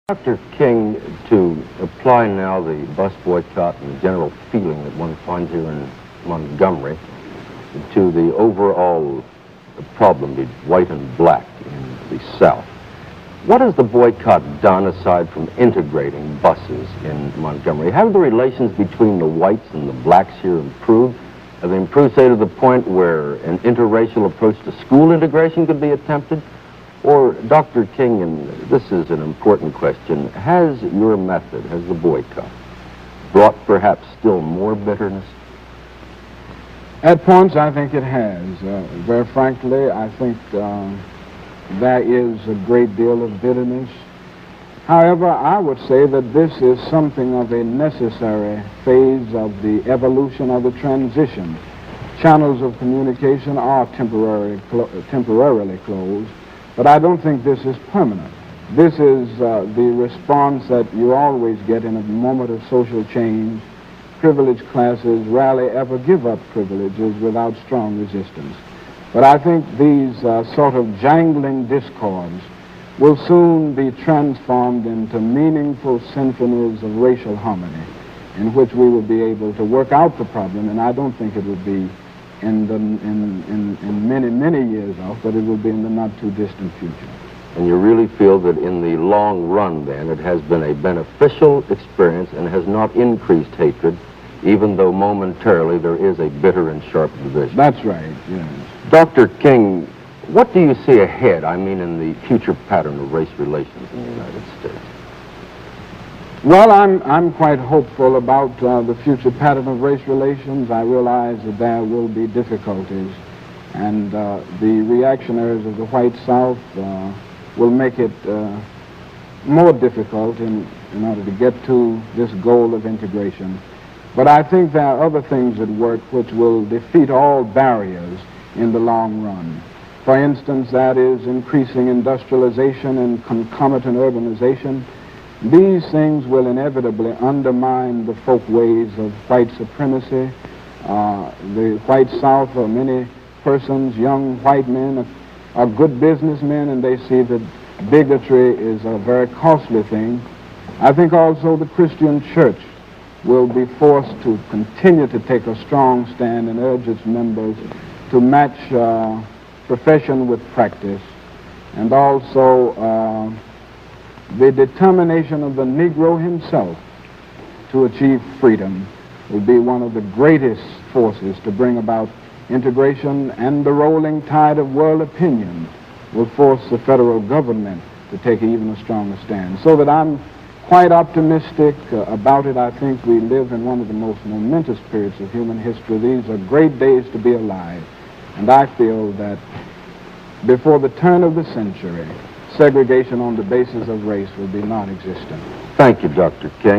Dr. King, to apply now the bus boycott and the general feeling that one finds here in Montgomery to the overall problem of white and black in the South, what has the boycott done aside from integrating buses in Montgomery? Have the relations between the whites and the blacks here improved? Have they improved, say, to the point where an interracial approach to school integration could be attempted? Or, Dr. King, and this is an important question, has your method, has the boycott, brought perhaps still more bitterness? At points, I think it has. Very frankly, I think there is a great deal of bitterness. However, I would say that this is something of a necessary phase of the evolution of the transition. Channels of communication are temporarily closed, but I don't think this is permanent. This is the response that you always get in a moment of social change. Privileged classes rarely ever give up privileges without strong resistance. But I think these sort of jangling discords will soon be transformed into meaningful symphonies of racial harmony in which we will be able to work out the problem, and I don't think it will be in many years off, but it will be in the not too distant future. And you really feel that in the long run, then, it has been a beneficial experience and has not increased hatred, even though momentarily there is a bitter and sharp division? That's right, yes. Dr. King, what do you see ahead, I mean, in the future pattern of race relations in the United States? Well, I'm quite hopeful about the future pattern of race relations. I realize that there will be difficulties, and the reactionaries of the white South will make it more difficult in order to get to this goal of integration. But I think there are other things at work which will defeat all barriers in the long run. For instance, that is increasing industrialization and concomitant urbanization. These things will inevitably undermine the folk ways of white supremacy. The white South, or many persons, young white men, are good businessmen, and they see that bigotry is a very costly thing. I think also the Christian church will be forced to continue to take a strong stand and urge its members to match profession with practice, and also the determination of the Negro himself to achieve freedom will be one of the greatest forces to bring about integration, and the rolling tide of world opinion will force the federal government to take even a stronger stand. So that I'm quite optimistic about it. I think we live in one of the most momentous periods of human history. These are great days to be alive, and I feel that before the turn of the century, segregation on the basis of race will be non-existent. Thank you, Dr. King.